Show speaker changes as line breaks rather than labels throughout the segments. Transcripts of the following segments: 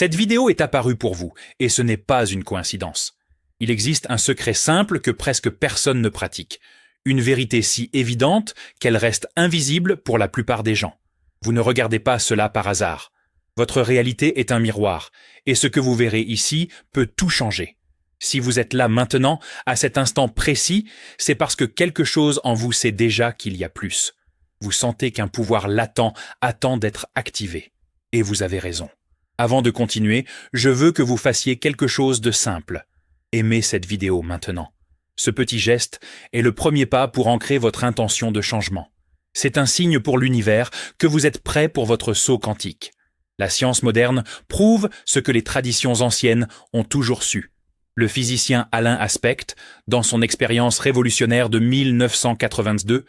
Cette vidéo est apparue pour vous, et ce n'est pas une coïncidence. Il existe un secret simple que presque personne ne pratique. Une vérité si évidente qu'elle reste invisible pour la plupart des gens. Vous ne regardez pas cela par hasard. Votre réalité est un miroir, et ce que vous verrez ici peut tout changer. Si vous êtes là maintenant, à cet instant précis, c'est parce que quelque chose en vous sait déjà qu'il y a plus. Vous sentez qu'un pouvoir latent attend d'être activé. Et vous avez raison. Avant de continuer, je veux que vous fassiez quelque chose de simple. Aimez cette vidéo maintenant. Ce petit geste est le premier pas pour ancrer votre intention de changement. C'est un signe pour l'univers que vous êtes prêt pour votre saut quantique. La science moderne prouve ce que les traditions anciennes ont toujours su. Le physicien Alain Aspect, dans son expérience révolutionnaire de 1982,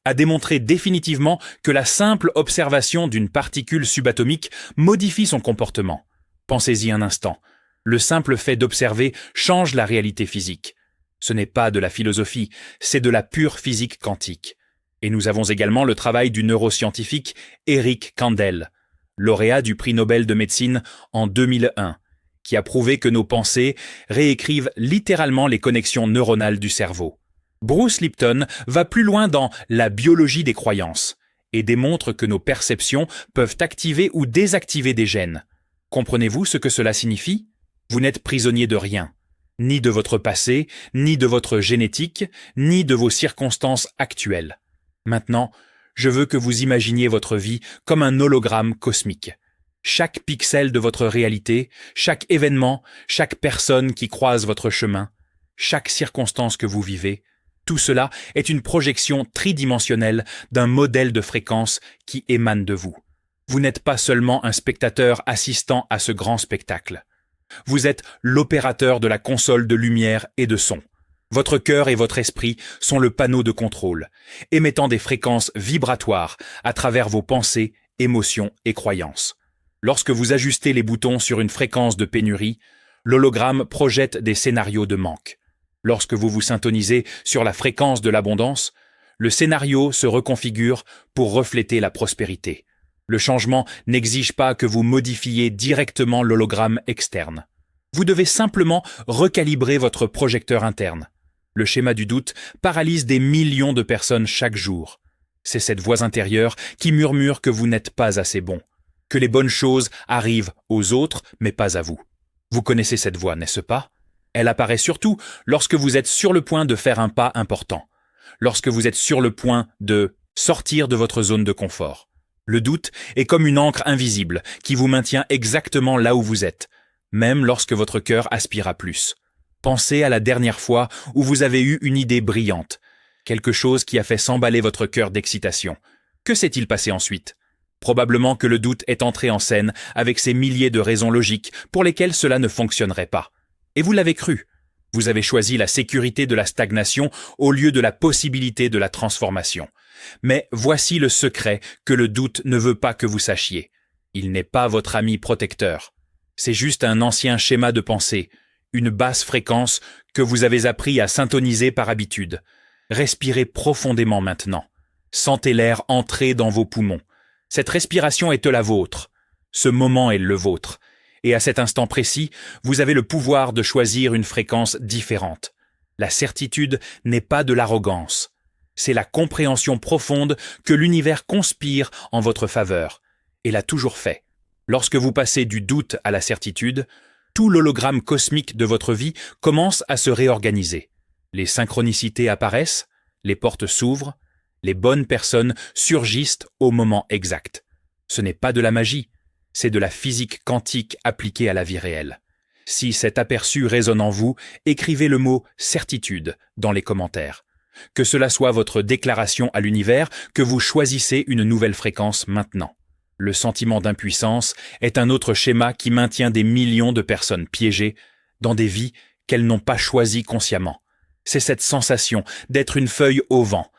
a démontré définitivement que la simple observation d'une particule subatomique modifie son comportement. Pensez-y un instant. Le simple fait d'observer change la réalité physique. Ce n'est pas de la philosophie, c'est de la pure physique quantique. Et nous avons également le travail du neuroscientifique Eric Kandel, lauréat du prix Nobel de médecine en 2001, qui a prouvé que nos pensées réécrivent littéralement les connexions neuronales du cerveau. Bruce Lipton va plus loin dans la biologie des croyances et démontre que nos perceptions peuvent activer ou désactiver des gènes. Comprenez-vous ce que cela signifie ? Vous n'êtes prisonnier de rien, ni de votre passé, ni de votre génétique, ni de vos circonstances actuelles. Maintenant, je veux que vous imaginiez votre vie comme un hologramme cosmique. Chaque pixel de votre réalité, chaque événement, chaque personne qui croise votre chemin, chaque circonstance que vous vivez, tout cela est une projection tridimensionnelle d'un modèle de fréquence qui émane de vous. Vous n'êtes pas seulement un spectateur assistant à ce grand spectacle. Vous êtes l'opérateur de la console de lumière et de son. Votre cœur et votre esprit sont le panneau de contrôle, émettant des fréquences vibratoires à travers vos pensées, émotions et croyances. Lorsque vous ajustez les boutons sur une fréquence de pénurie, l'hologramme projette des scénarios de manque. Lorsque vous vous syntonisez sur la fréquence de l'abondance, le scénario se reconfigure pour refléter la prospérité. Le changement n'exige pas que vous modifiez directement l'hologramme externe. Vous devez simplement recalibrer votre projecteur interne. Le schéma du doute paralyse des millions de personnes chaque jour. C'est cette voix intérieure qui murmure que vous n'êtes pas assez bon, que les bonnes choses arrivent aux autres, mais pas à vous. Vous connaissez cette voix, n'est-ce pas ? Elle apparaît surtout lorsque vous êtes sur le point de faire un pas important, lorsque vous êtes sur le point de sortir de votre zone de confort. Le doute est comme une encre invisible qui vous maintient exactement là où vous êtes, même lorsque votre cœur aspire à plus. Pensez à la dernière fois où vous avez eu une idée brillante, quelque chose qui a fait s'emballer votre cœur d'excitation. Que s'est-il passé ensuite ? Probablement que le doute est entré en scène avec ses milliers de raisons logiques pour lesquelles cela ne fonctionnerait pas. Et vous l'avez cru. Vous avez choisi la sécurité de la stagnation au lieu de la possibilité de la transformation. Mais voici le secret que le doute ne veut pas que vous sachiez. Il n'est pas votre ami protecteur. C'est juste un ancien schéma de pensée, une basse fréquence que vous avez appris à syntoniser par habitude. Respirez profondément maintenant. Sentez l'air entrer dans vos poumons. Cette respiration est la vôtre. Ce moment est le vôtre. Et à cet instant précis, vous avez le pouvoir de choisir une fréquence différente. La certitude n'est pas de l'arrogance. C'est la compréhension profonde que l'univers conspire en votre faveur, et l'a toujours fait. Lorsque vous passez du doute à la certitude, tout l'hologramme cosmique de votre vie commence à se réorganiser. Les synchronicités apparaissent, les portes s'ouvrent, les bonnes personnes surgissent au moment exact. Ce n'est pas de la magie, c'est de la physique quantique appliquée à la vie réelle. Si cet aperçu résonne en vous, écrivez le mot « certitude » dans les commentaires. Que cela soit votre déclaration à l'univers que vous choisissez une nouvelle fréquence maintenant. Le sentiment d'impuissance est un autre schéma qui maintient des millions de personnes piégées dans des vies qu'elles n'ont pas choisies consciemment. C'est cette sensation d'être une feuille au vent,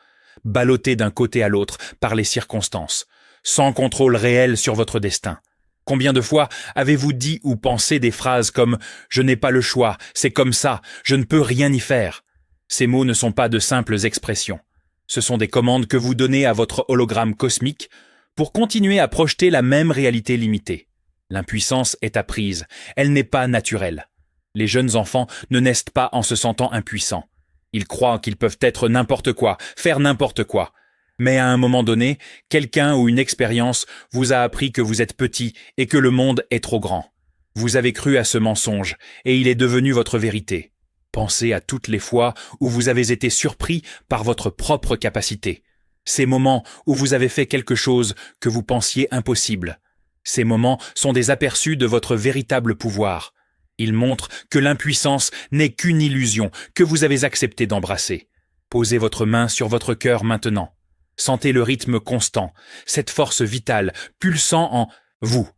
ballottée d'un côté à l'autre par les circonstances, sans contrôle réel sur votre destin. Combien de fois avez-vous dit ou pensé des phrases comme « Je n'ai pas le choix, c'est comme ça, je ne peux rien y faire ». Ces mots ne sont pas de simples expressions. Ce sont des commandes que vous donnez à votre hologramme cosmique pour continuer à projeter la même réalité limitée. L'impuissance est apprise, elle n'est pas naturelle. Les jeunes enfants ne naissent pas en se sentant impuissants. Ils croient qu'ils peuvent être n'importe quoi, faire n'importe quoi. Mais à un moment donné, quelqu'un ou une expérience vous a appris que vous êtes petit et que le monde est trop grand. Vous avez cru à ce mensonge et il est devenu votre vérité. Pensez à toutes les fois où vous avez été surpris par votre propre capacité. Ces moments où vous avez fait quelque chose que vous pensiez impossible. Ces moments sont des aperçus de votre véritable pouvoir. Ils montrent que l'impuissance n'est qu'une illusion que vous avez accepté d'embrasser. Posez votre main sur votre cœur maintenant. Sentez le rythme constant, cette force vitale pulsant en vous.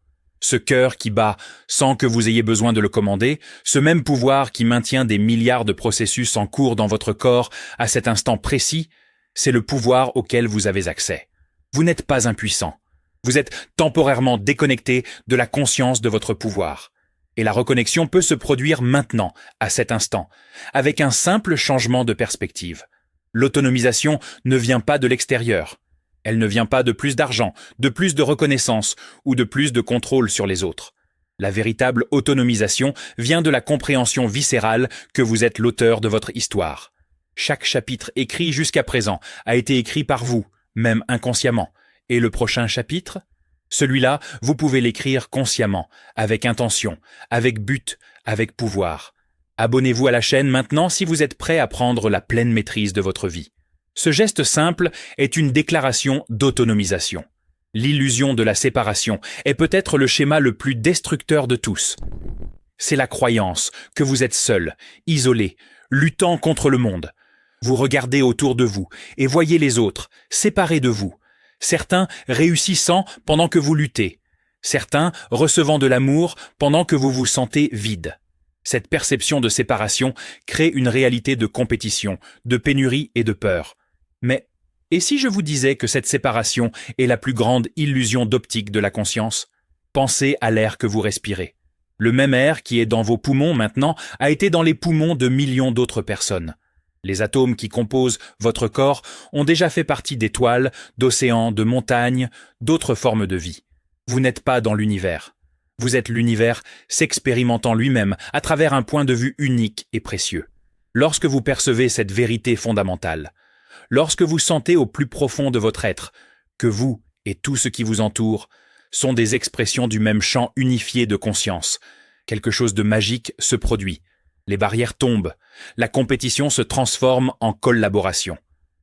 Ce cœur qui bat sans que vous ayez besoin de le commander, ce même pouvoir qui maintient des milliards de processus en cours dans votre corps à cet instant précis, c'est le pouvoir auquel vous avez accès. Vous n'êtes pas impuissant. Vous êtes temporairement déconnecté de la conscience de votre pouvoir. Et la reconnexion peut se produire maintenant, à cet instant, avec un simple changement de perspective. L'autonomisation ne vient pas de l'extérieur. Elle ne vient pas de plus d'argent, de plus de reconnaissance ou de plus de contrôle sur les autres. La véritable autonomisation vient de la compréhension viscérale que vous êtes l'auteur de votre histoire. Chaque chapitre écrit jusqu'à présent a été écrit par vous, même inconsciemment. Et le prochain chapitre ? Celui-là, vous pouvez l'écrire consciemment, avec intention, avec but, avec pouvoir. Abonnez-vous à la chaîne maintenant si vous êtes prêt à prendre la pleine maîtrise de votre vie. Ce geste simple est une déclaration d'autonomisation. L'illusion de la séparation est peut-être le schéma le plus destructeur de tous. C'est la croyance que vous êtes seul, isolé, luttant contre le monde. Vous regardez autour de vous et voyez les autres, séparés de vous. Certains réussissant pendant que vous luttez. Certains recevant de l'amour pendant que vous vous sentez vide. Cette perception de séparation crée une réalité de compétition, de pénurie et de peur. Mais, et si je vous disais que cette séparation est la plus grande illusion d'optique de la conscience ? Pensez à l'air que vous respirez. Le même air qui est dans vos poumons maintenant a été dans les poumons de millions d'autres personnes. Les atomes qui composent votre corps ont déjà fait partie d'étoiles, d'océans, de montagnes, d'autres formes de vie. Vous n'êtes pas dans l'univers. Vous êtes l'univers s'expérimentant lui-même à travers un point de vue unique et précieux. Lorsque vous percevez cette vérité fondamentale, lorsque vous sentez au plus profond de votre être que vous et tout ce qui vous entoure sont des expressions du même champ unifié de conscience, quelque chose de magique se produit. Les barrières tombent, la compétition se transforme en collaboration.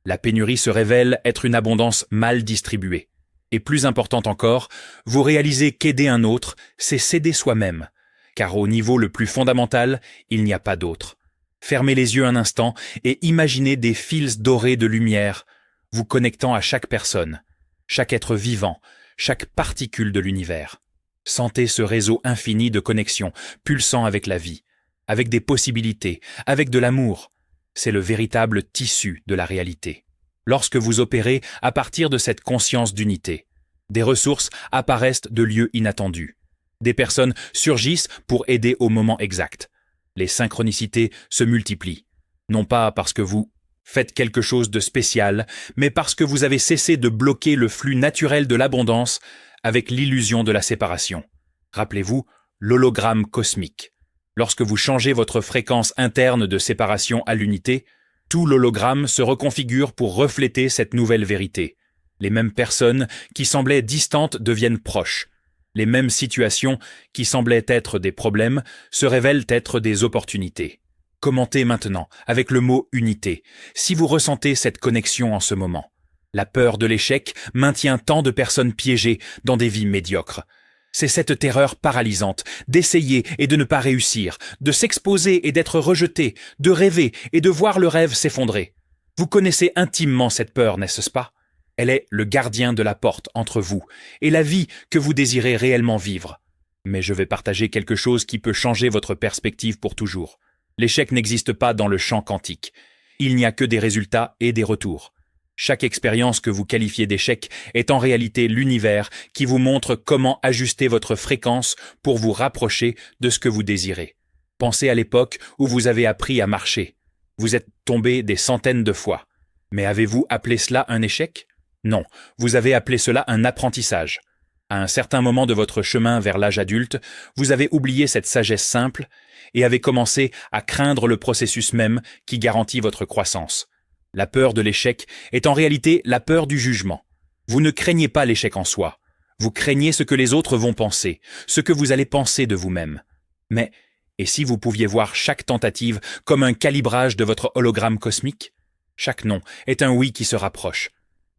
La pénurie se révèle être une abondance mal distribuée. Et plus important encore, vous réalisez qu'aider un autre, c'est s'aider soi-même, car au niveau le plus fondamental, il n'y a pas d'autre. Fermez les yeux un instant et imaginez des fils dorés de lumière, vous connectant à chaque personne, chaque être vivant, chaque particule de l'univers. Sentez ce réseau infini de connexions, pulsant avec la vie, avec des possibilités, avec de l'amour. C'est le véritable tissu de la réalité. Lorsque vous opérez à partir de cette conscience d'unité, des ressources apparaissent de lieux inattendus. Des personnes surgissent pour aider au moment exact. Les synchronicités se multiplient. Non pas parce que vous faites quelque chose de spécial, mais parce que vous avez cessé de bloquer le flux naturel de l'abondance avec l'illusion de la séparation. Rappelez-vous l'hologramme cosmique. Lorsque vous changez votre fréquence interne de séparation à l'unité, tout l'hologramme se reconfigure pour refléter cette nouvelle vérité. Les mêmes personnes qui semblaient distantes deviennent proches. Les mêmes situations qui semblaient être des problèmes se révèlent être des opportunités. Commentez maintenant avec le mot « unité » si vous ressentez cette connexion en ce moment. La peur de l'échec maintient tant de personnes piégées dans des vies médiocres. C'est cette terreur paralysante d'essayer et de ne pas réussir, de s'exposer et d'être rejeté, de rêver et de voir le rêve s'effondrer. Vous connaissez intimement cette peur, n'est-ce pas ? Elle est le gardien de la porte entre vous et la vie que vous désirez réellement vivre. Mais je vais partager quelque chose qui peut changer votre perspective pour toujours. L'échec n'existe pas dans le champ quantique. Il n'y a que des résultats et des retours. Chaque expérience que vous qualifiez d'échec est en réalité l'univers qui vous montre comment ajuster votre fréquence pour vous rapprocher de ce que vous désirez. Pensez à l'époque où vous avez appris à marcher. Vous êtes tombé des centaines de fois. Mais avez-vous appelé cela un échec ? Non, vous avez appelé cela un apprentissage. À un certain moment de votre chemin vers l'âge adulte, vous avez oublié cette sagesse simple et avez commencé à craindre le processus même qui garantit votre croissance. La peur de l'échec est en réalité la peur du jugement. Vous ne craignez pas l'échec en soi. Vous craignez ce que les autres vont penser, ce que vous allez penser de vous-même. Mais, et si vous pouviez voir chaque tentative comme un calibrage de votre hologramme cosmique? Chaque non est un oui qui se rapproche.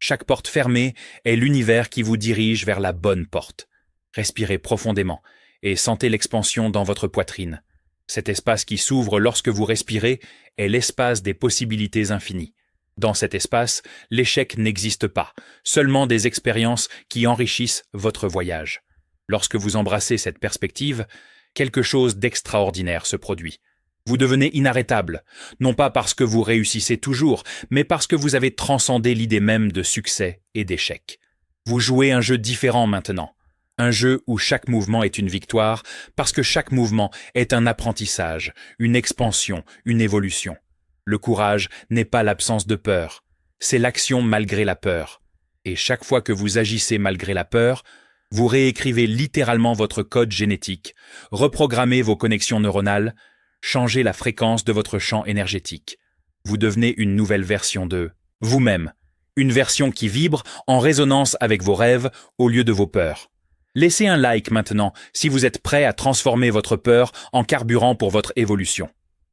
Chaque porte fermée est l'univers qui vous dirige vers la bonne porte. Respirez profondément et sentez l'expansion dans votre poitrine. Cet espace qui s'ouvre lorsque vous respirez est l'espace des possibilités infinies. Dans cet espace, l'échec n'existe pas, seulement des expériences qui enrichissent votre voyage. Lorsque vous embrassez cette perspective, quelque chose d'extraordinaire se produit. Vous devenez inarrêtable, non pas parce que vous réussissez toujours, mais parce que vous avez transcendé l'idée même de succès et d'échec. Vous jouez un jeu différent maintenant, un jeu où chaque mouvement est une victoire, parce que chaque mouvement est un apprentissage, une expansion, une évolution. Le courage n'est pas l'absence de peur, c'est l'action malgré la peur. Et chaque fois que vous agissez malgré la peur, vous réécrivez littéralement votre code génétique, reprogrammez vos connexions neuronales, changez la fréquence de votre champ énergétique. Vous devenez une nouvelle version de vous-même, une version qui vibre en résonance avec vos rêves au lieu de vos peurs. Laissez un like maintenant si vous êtes prêt à transformer votre peur en carburant pour votre évolution.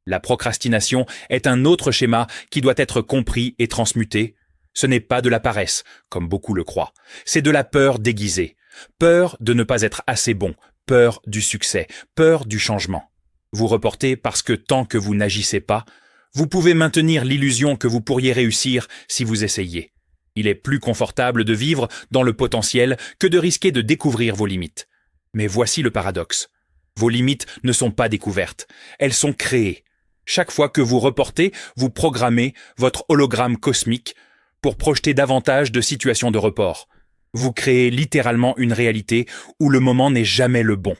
La procrastination est un autre schéma qui doit être compris et transmuté. Ce n'est pas de la paresse, comme beaucoup le croient. C'est de la peur déguisée. Peur de ne pas être assez bon, peur du succès, peur du changement. Vous reportez parce que tant que vous n'agissez pas, vous pouvez maintenir l'illusion que vous pourriez réussir si vous essayez. Il est plus confortable de vivre dans le potentiel que de risquer de découvrir vos limites. Mais voici le paradoxe. Vos limites ne sont pas découvertes, elles sont créées. Chaque fois que vous reportez, vous programmez votre hologramme cosmique pour projeter davantage de situations de report. Vous créez littéralement une réalité où le moment n'est jamais le bon.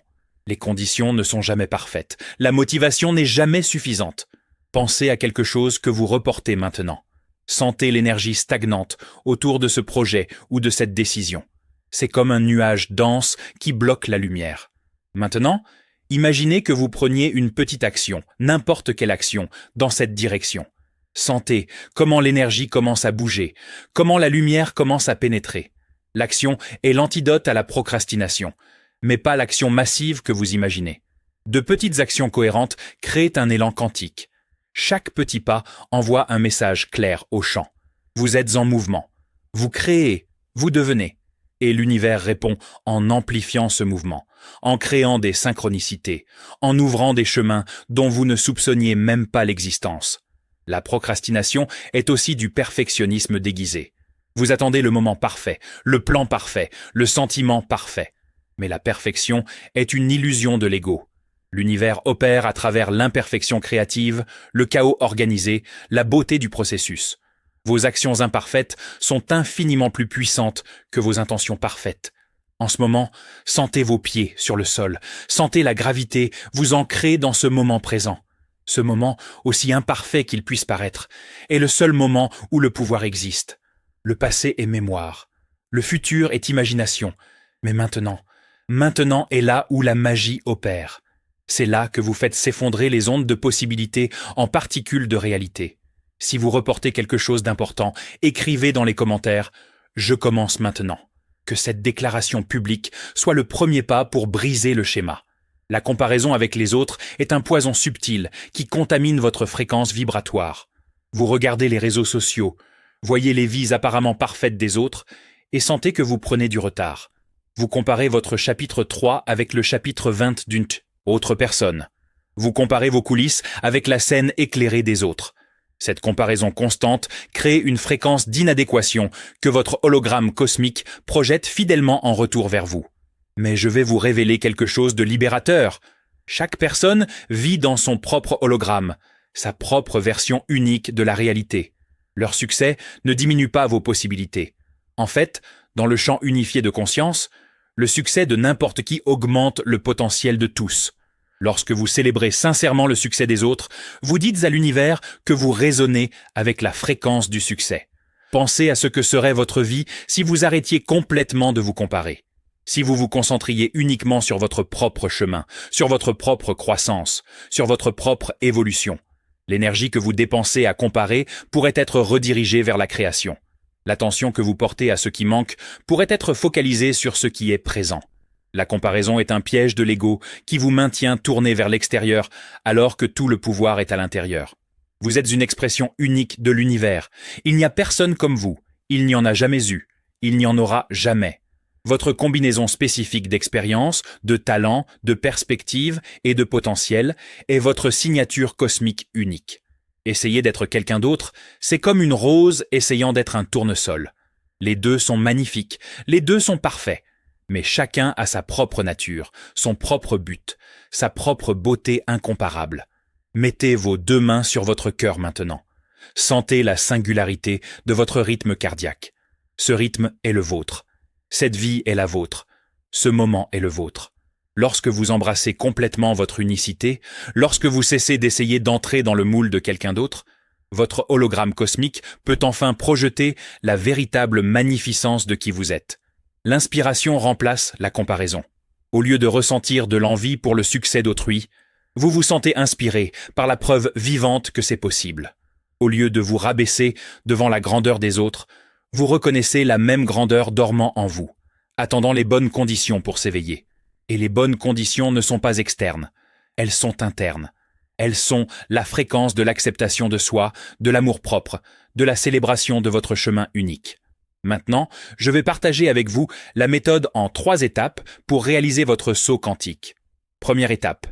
Les conditions ne sont jamais parfaites. La motivation n'est jamais suffisante. Pensez à quelque chose que vous reportez maintenant. Sentez l'énergie stagnante autour de ce projet ou de cette décision. C'est comme un nuage dense qui bloque la lumière. Maintenant, imaginez que vous preniez une petite action, n'importe quelle action, dans cette direction. Sentez comment l'énergie commence à bouger, comment la lumière commence à pénétrer. L'action est l'antidote à la procrastination, mais pas l'action massive que vous imaginez. De petites actions cohérentes créent un élan quantique. Chaque petit pas envoie un message clair au champ. Vous êtes en mouvement. Vous créez, vous devenez. Et l'univers répond en amplifiant ce mouvement, en créant des synchronicités, en ouvrant des chemins dont vous ne soupçonniez même pas l'existence. La procrastination est aussi du perfectionnisme déguisé. Vous attendez le moment parfait, le plan parfait, le sentiment parfait. Mais la perfection est une illusion de l'ego. L'univers opère à travers l'imperfection créative, le chaos organisé, la beauté du processus. Vos actions imparfaites sont infiniment plus puissantes que vos intentions parfaites. En ce moment, sentez vos pieds sur le sol, sentez la gravité vous ancrer dans ce moment présent. Ce moment, aussi imparfait qu'il puisse paraître, est le seul moment où le pouvoir existe. Le passé est mémoire, le futur est imagination, mais maintenant est là où la magie opère. C'est là que vous faites s'effondrer les ondes de possibilités en particules de réalité. Si vous reportez quelque chose d'important, écrivez dans les commentaires « Je commence maintenant ». Que cette déclaration publique soit le premier pas pour briser le schéma. La comparaison avec les autres est un poison subtil qui contamine votre fréquence vibratoire. Vous regardez les réseaux sociaux, voyez les vies apparemment parfaites des autres et sentez que vous prenez du retard. Vous comparez votre chapitre 3 avec le chapitre 20 d'une autre personne. Vous comparez vos coulisses avec la scène éclairée des autres. Cette comparaison constante crée une fréquence d'inadéquation que votre hologramme cosmique projette fidèlement en retour vers vous. Mais je vais vous révéler quelque chose de libérateur. Chaque personne vit dans son propre hologramme, sa propre version unique de la réalité. Leur succès ne diminue pas vos possibilités. En fait, dans le champ unifié de conscience, le succès de n'importe qui augmente le potentiel de tous. Lorsque vous célébrez sincèrement le succès des autres, vous dites à l'univers que vous résonnez avec la fréquence du succès. Pensez à ce que serait votre vie si vous arrêtiez complètement de vous comparer. Si vous vous concentriez uniquement sur votre propre chemin, sur votre propre croissance, sur votre propre évolution, l'énergie que vous dépensez à comparer pourrait être redirigée vers la création. L'attention que vous portez à ce qui manque pourrait être focalisée sur ce qui est présent. La comparaison est un piège de l'ego qui vous maintient tourné vers l'extérieur alors que tout le pouvoir est à l'intérieur. Vous êtes une expression unique de l'univers. Il n'y a personne comme vous. Il n'y en a jamais eu. Il n'y en aura jamais. Votre combinaison spécifique d'expérience, de talent, de perspective et de potentiel est votre signature cosmique unique. Essayer d'être quelqu'un d'autre, c'est comme une rose essayant d'être un tournesol. Les deux sont magnifiques, les deux sont parfaits. Mais chacun a sa propre nature, son propre but, sa propre beauté incomparable. Mettez vos deux mains sur votre cœur maintenant. Sentez la singularité de votre rythme cardiaque. Ce rythme est le vôtre. Cette vie est la vôtre. Ce moment est le vôtre. Lorsque vous embrassez complètement votre unicité, lorsque vous cessez d'essayer d'entrer dans le moule de quelqu'un d'autre, votre hologramme cosmique peut enfin projeter la véritable magnificence de qui vous êtes. L'inspiration remplace la comparaison. Au lieu de ressentir de l'envie pour le succès d'autrui, vous vous sentez inspiré par la preuve vivante que c'est possible. Au lieu de vous rabaisser devant la grandeur des autres, vous reconnaissez la même grandeur dormant en vous, attendant les bonnes conditions pour s'éveiller. Et les bonnes conditions ne sont pas externes, elles sont internes. Elles sont la fréquence de l'acceptation de soi, de l'amour-propre, de la célébration de votre chemin unique. Maintenant, je vais partager avec vous la méthode en 3 étapes pour réaliser votre saut quantique. Première étape,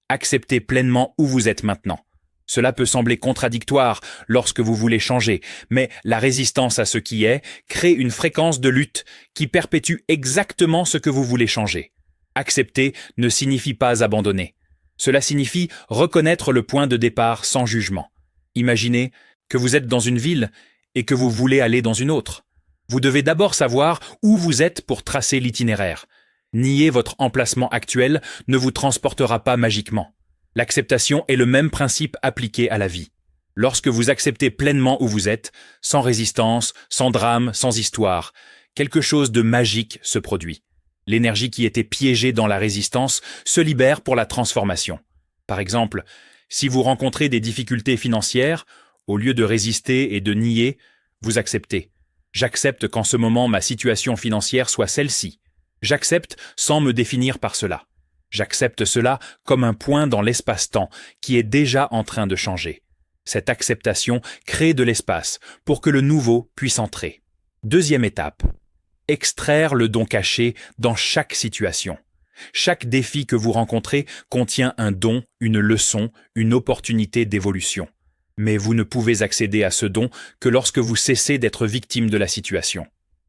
acceptez pleinement où vous êtes maintenant. Cela peut sembler contradictoire lorsque vous voulez changer, mais la résistance à ce qui est crée une fréquence de lutte qui perpétue exactement ce que vous voulez changer. Accepter ne signifie pas abandonner. Cela signifie reconnaître le point de départ sans jugement. Imaginez que vous êtes dans une ville et que vous voulez aller dans une autre. Vous devez d'abord savoir où vous êtes pour tracer l'itinéraire. Nier votre emplacement actuel ne vous transportera pas magiquement. L'acceptation est le même principe appliqué à la vie. Lorsque vous acceptez pleinement où vous êtes, sans résistance, sans drame, sans histoire, quelque chose de magique se produit. L'énergie qui était piégée dans la résistance se libère pour la transformation. Par exemple, si vous rencontrez des difficultés financières, au lieu de résister et de nier, vous acceptez. J'accepte qu'en ce moment ma situation financière soit celle-ci. J'accepte sans me définir par cela. J'accepte cela comme un point dans l'espace-temps qui est déjà en train de changer. Cette acceptation crée de l'espace pour que le nouveau puisse entrer. Deuxième étape. Extraire le don caché dans chaque situation. Chaque défi que vous rencontrez contient un don, une leçon, une opportunité d'évolution. Mais vous ne pouvez accéder à ce don que lorsque vous cessez d'être victime de la situation.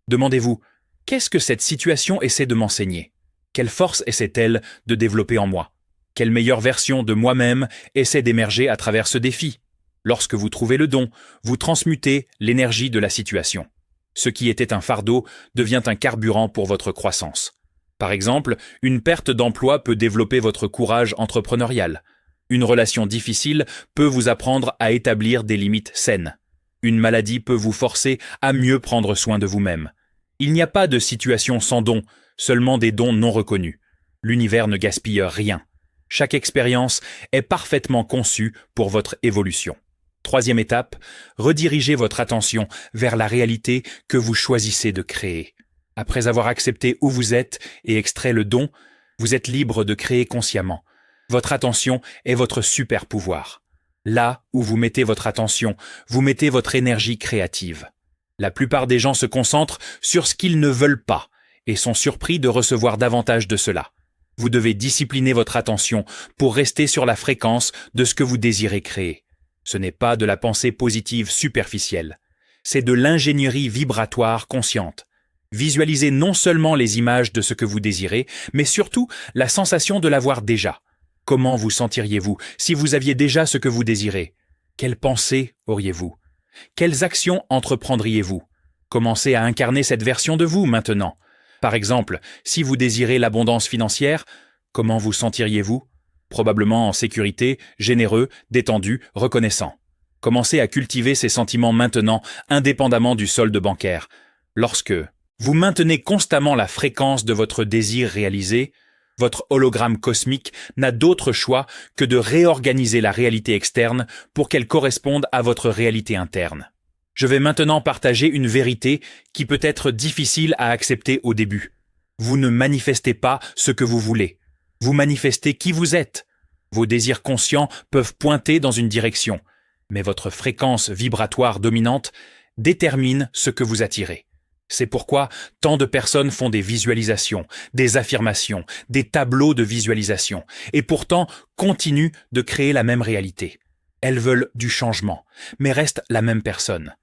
Demandez-vous, qu'est-ce que cette situation essaie de m'enseigner ? Quelle force essaie-t-elle de développer en moi ? Quelle meilleure version de moi-même essaie d'émerger à travers ce défi ? Lorsque vous trouvez le don, vous transmutez l'énergie de la situation. Ce qui était un fardeau devient un carburant pour votre croissance. Par exemple, une perte d'emploi peut développer votre courage entrepreneurial. Une relation difficile peut vous apprendre à établir des limites saines. Une maladie peut vous forcer à mieux prendre soin de vous-même. Il n'y a pas de situation sans don, seulement des dons non reconnus. L'univers ne gaspille rien. Chaque expérience est parfaitement conçue pour votre évolution. Troisième étape, redirigez votre attention vers la réalité que vous choisissez de créer. Après avoir accepté où vous êtes et extrait le don, vous êtes libre de créer consciemment. Votre attention est votre super pouvoir. Là où vous mettez votre attention, vous mettez votre énergie créative. La plupart des gens se concentrent sur ce qu'ils ne veulent pas et sont surpris de recevoir davantage de cela. Vous devez discipliner votre attention pour rester sur la fréquence de ce que vous désirez créer. Ce n'est pas de la pensée positive superficielle. C'est de l'ingénierie vibratoire consciente. Visualisez non seulement les images de ce que vous désirez, mais surtout la sensation de l'avoir déjà. Comment vous sentiriez-vous si vous aviez déjà ce que vous désirez ? Quelles pensées auriez-vous ? Quelles actions entreprendriez-vous ? Commencez à incarner cette version de vous maintenant. Par exemple, si vous désirez l'abondance financière, comment vous sentiriez-vous ? Probablement en sécurité, généreux, détendu, reconnaissant. Commencez à cultiver ces sentiments maintenant, indépendamment du solde bancaire. Lorsque Vous maintenez constamment la fréquence de votre désir réalisé. Votre hologramme cosmique n'a d'autre choix que de réorganiser la réalité externe pour qu'elle corresponde à votre réalité interne. Je vais maintenant partager une vérité qui peut être difficile à accepter au début. Vous ne manifestez pas ce que vous voulez. Vous manifestez qui vous êtes. Vos désirs conscients peuvent pointer dans une direction, mais votre fréquence vibratoire dominante détermine ce que vous attirez. C'est pourquoi tant de personnes font des visualisations, des affirmations, des tableaux de visualisation, et pourtant continuent de créer la même réalité. Elles veulent du changement, mais restent la même personne.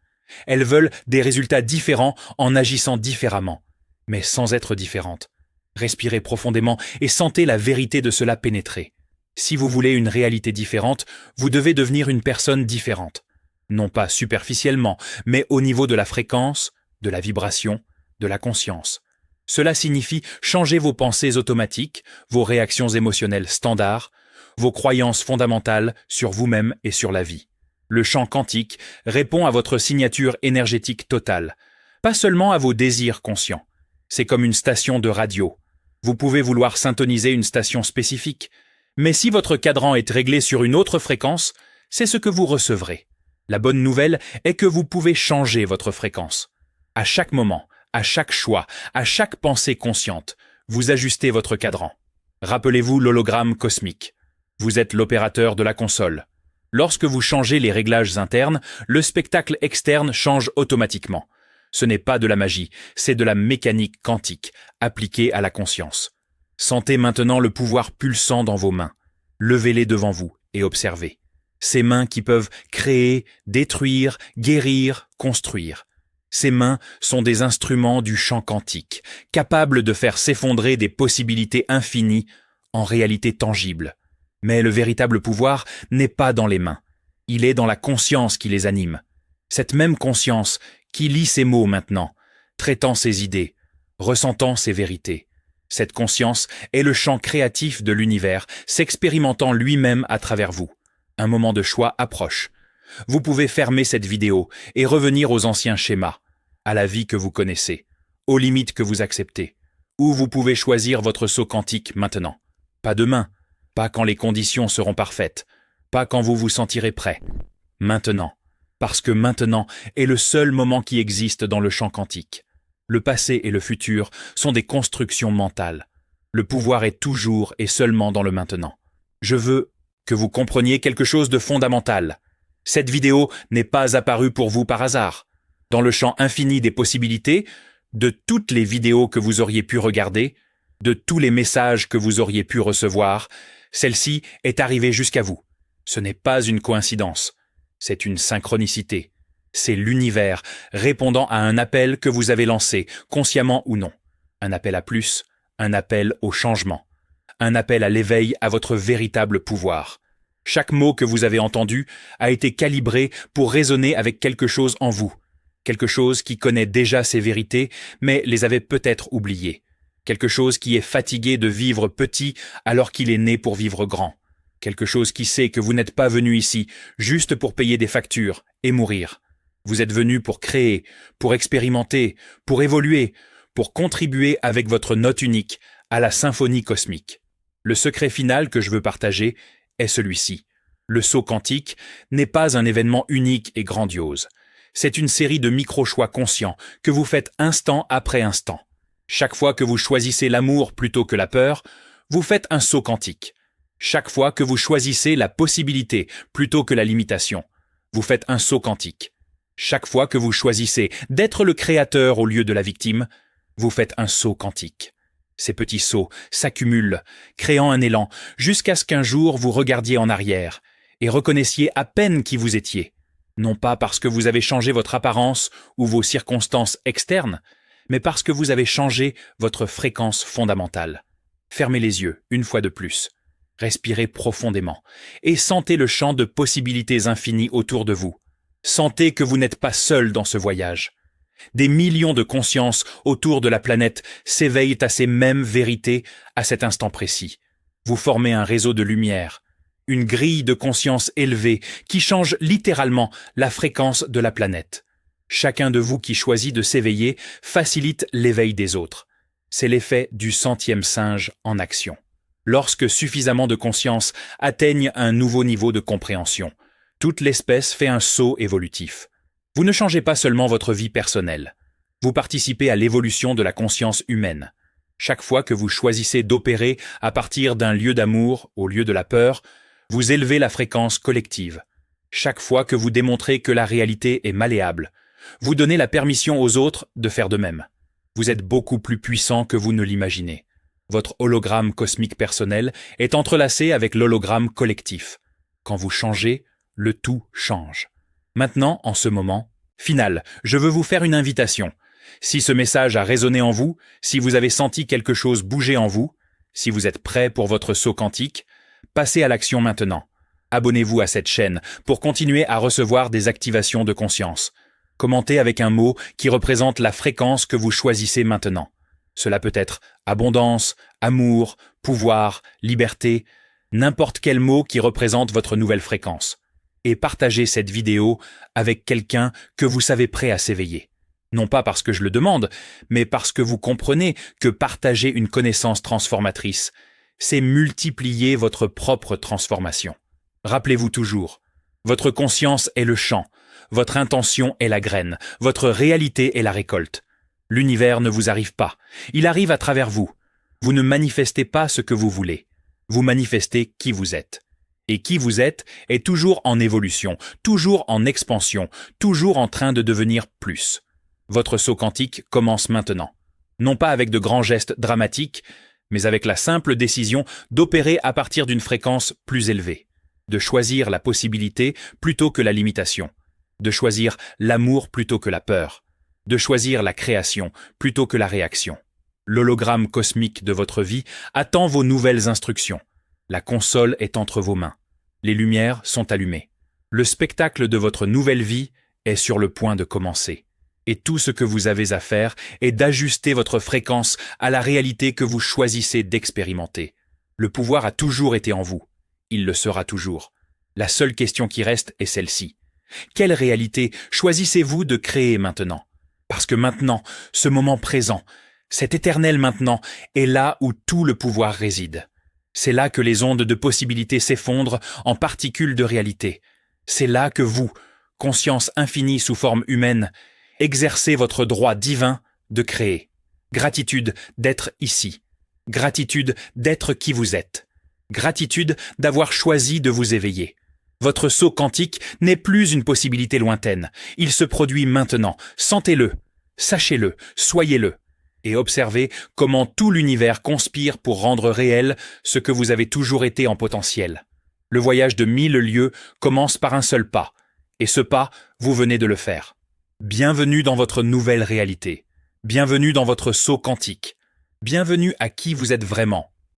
Elles veulent des résultats différents en agissant différemment, mais sans être différentes. Respirez profondément et sentez la vérité de cela pénétrer. Si vous voulez une réalité différente, vous devez devenir une personne différente. Non pas superficiellement, mais au niveau de la fréquence, de la vibration, de la conscience. Cela signifie changer vos pensées automatiques, vos réactions émotionnelles standards, vos croyances fondamentales sur vous-même et sur la vie. Le champ quantique répond à votre signature énergétique totale, pas seulement à vos désirs conscients. C'est comme une station de radio. Vous pouvez vouloir syntoniser une station spécifique, mais si votre cadran est réglé sur une autre fréquence, c'est ce que vous recevrez. La bonne nouvelle est que vous pouvez changer votre fréquence. À chaque moment, à chaque choix, à chaque pensée consciente, vous ajustez votre cadran. Rappelez-vous l'hologramme cosmique. Vous êtes l'opérateur de la console. Lorsque vous changez les réglages internes, le spectacle externe change automatiquement. Ce n'est pas de la magie, c'est de la mécanique quantique, appliquée à la conscience. Sentez maintenant le pouvoir pulsant dans vos mains. Levez-les devant vous et observez. Ces mains qui peuvent créer, détruire, guérir, construire. Ces mains sont des instruments du champ quantique, capables de faire s'effondrer des possibilités infinies en réalité tangibles. Mais le véritable pouvoir n'est pas dans les mains. Il est dans la conscience qui les anime. Cette même conscience qui lit ces mots maintenant, traitant ces idées, ressentant ces vérités. Cette conscience est le champ créatif de l'univers, s'expérimentant lui-même à travers vous. Un moment de choix approche. Vous pouvez fermer cette vidéo et revenir aux anciens schémas, à la vie que vous connaissez, aux limites que vous acceptez, ou vous pouvez choisir votre saut quantique maintenant. Pas demain, pas quand les conditions seront parfaites, pas quand vous vous sentirez prêt. Maintenant, parce que maintenant est le seul moment qui existe dans le champ quantique. Le passé et le futur sont des constructions mentales. Le pouvoir est toujours et seulement dans le maintenant. Je veux que vous compreniez quelque chose de fondamental. Cette vidéo n'est pas apparue pour vous par hasard. Dans le champ infini des possibilités, de toutes les vidéos que vous auriez pu regarder, de tous les messages que vous auriez pu recevoir, celle-ci est arrivée jusqu'à vous. Ce n'est pas une coïncidence, c'est une synchronicité. C'est l'univers répondant à un appel que vous avez lancé, consciemment ou non. Un appel à plus, un appel au changement, un appel à l'éveil à votre véritable pouvoir. Chaque mot que vous avez entendu a été calibré pour résonner avec quelque chose en vous, quelque chose qui connaît déjà ses vérités, mais les avait peut-être oubliées, quelque chose qui est fatigué de vivre petit alors qu'il est né pour vivre grand, quelque chose qui sait que vous n'êtes pas venu ici juste pour payer des factures et mourir. Vous êtes venu pour créer, pour expérimenter, pour évoluer, pour contribuer avec votre note unique à la symphonie cosmique. Le secret final que je veux partager est celui-ci. Le saut quantique n'est pas un événement unique et grandiose. C'est une série de micro-choix conscients que vous faites instant après instant. Chaque fois que vous choisissez l'amour plutôt que la peur, vous faites un saut quantique. Chaque fois que vous choisissez la possibilité plutôt que la limitation, vous faites un saut quantique. Chaque fois que vous choisissez d'être le créateur au lieu de la victime, vous faites un saut quantique. Ces petits sauts s'accumulent, créant un élan, jusqu'à ce qu'un jour vous regardiez en arrière et reconnaissiez à peine qui vous étiez. Non pas parce que vous avez changé votre apparence ou vos circonstances externes, mais parce que vous avez changé votre fréquence fondamentale. Fermez les yeux, une fois de plus. Respirez profondément et sentez le champ de possibilités infinies autour de vous. Sentez que vous n'êtes pas seul dans ce voyage. Des millions de consciences autour de la planète s'éveillent à ces mêmes vérités à cet instant précis. Vous formez un réseau de lumière, une grille de conscience élevée qui change littéralement la fréquence de la planète. Chacun de vous qui choisit de s'éveiller facilite l'éveil des autres. C'est l'effet du 100e singe en action. Lorsque suffisamment de conscience atteigne un nouveau niveau de compréhension, toute l'espèce fait un saut évolutif. Vous ne changez pas seulement votre vie personnelle. Vous participez à l'évolution de la conscience humaine. Chaque fois que vous choisissez d'opérer à partir d'un lieu d'amour au lieu de la peur, vous élevez la fréquence collective. Chaque fois que vous démontrez que la réalité est malléable, vous donnez la permission aux autres de faire de même. Vous êtes beaucoup plus puissant que vous ne l'imaginez. Votre hologramme cosmique personnel est entrelacé avec l'hologramme collectif. Quand vous changez, le tout change. Maintenant, en ce moment, final, je veux vous faire une invitation. Si ce message a résonné en vous, si vous avez senti quelque chose bouger en vous, si vous êtes prêt pour votre saut quantique, passez à l'action maintenant. Abonnez-vous à cette chaîne pour continuer à recevoir des activations de conscience. Commentez avec un mot qui représente la fréquence que vous choisissez maintenant. Cela peut être abondance, amour, pouvoir, liberté, n'importe quel mot qui représente votre nouvelle fréquence. Et partagez cette vidéo avec quelqu'un que vous savez prêt à s'éveiller. Non pas parce que je le demande, mais parce que vous comprenez que partager une connaissance transformatrice, c'est multiplier votre propre transformation. Rappelez-vous toujours, votre conscience est le champ, votre intention est la graine, votre réalité est la récolte. L'univers ne vous arrive pas, il arrive à travers vous. Vous ne manifestez pas ce que vous voulez, vous manifestez qui vous êtes. Et qui vous êtes est toujours en évolution, toujours en expansion, toujours en train de devenir plus. Votre saut quantique commence maintenant. Non pas avec de grands gestes dramatiques, mais avec la simple décision d'opérer à partir d'une fréquence plus élevée. De choisir la possibilité plutôt que la limitation. De choisir l'amour plutôt que la peur. De choisir la création plutôt que la réaction. L'hologramme cosmique de votre vie attend vos nouvelles instructions. La console est entre vos mains. Les lumières sont allumées. Le spectacle de votre nouvelle vie est sur le point de commencer. Et tout ce que vous avez à faire est d'ajuster votre fréquence à la réalité que vous choisissez d'expérimenter. Le pouvoir a toujours été en vous. Il le sera toujours. La seule question qui reste est celle-ci. Quelle réalité choisissez-vous de créer maintenant? Parce que maintenant, ce moment présent, cet éternel maintenant, est là où tout le pouvoir réside. C'est là que les ondes de possibilités s'effondrent en particules de réalité. C'est là que vous, conscience infinie sous forme humaine, exercez votre droit divin de créer. Gratitude d'être ici. Gratitude d'être qui vous êtes. Gratitude d'avoir choisi de vous éveiller. Votre saut quantique n'est plus une possibilité lointaine. Il se produit maintenant. Sentez-le, sachez-le, soyez-le. Et observez comment tout l'univers conspire pour rendre réel ce que vous avez toujours été en potentiel. Le voyage de 1000 lieues commence par un seul pas. Et ce pas, vous venez de le faire. Bienvenue dans votre nouvelle réalité. Bienvenue dans votre saut quantique. Bienvenue à qui vous êtes vraiment.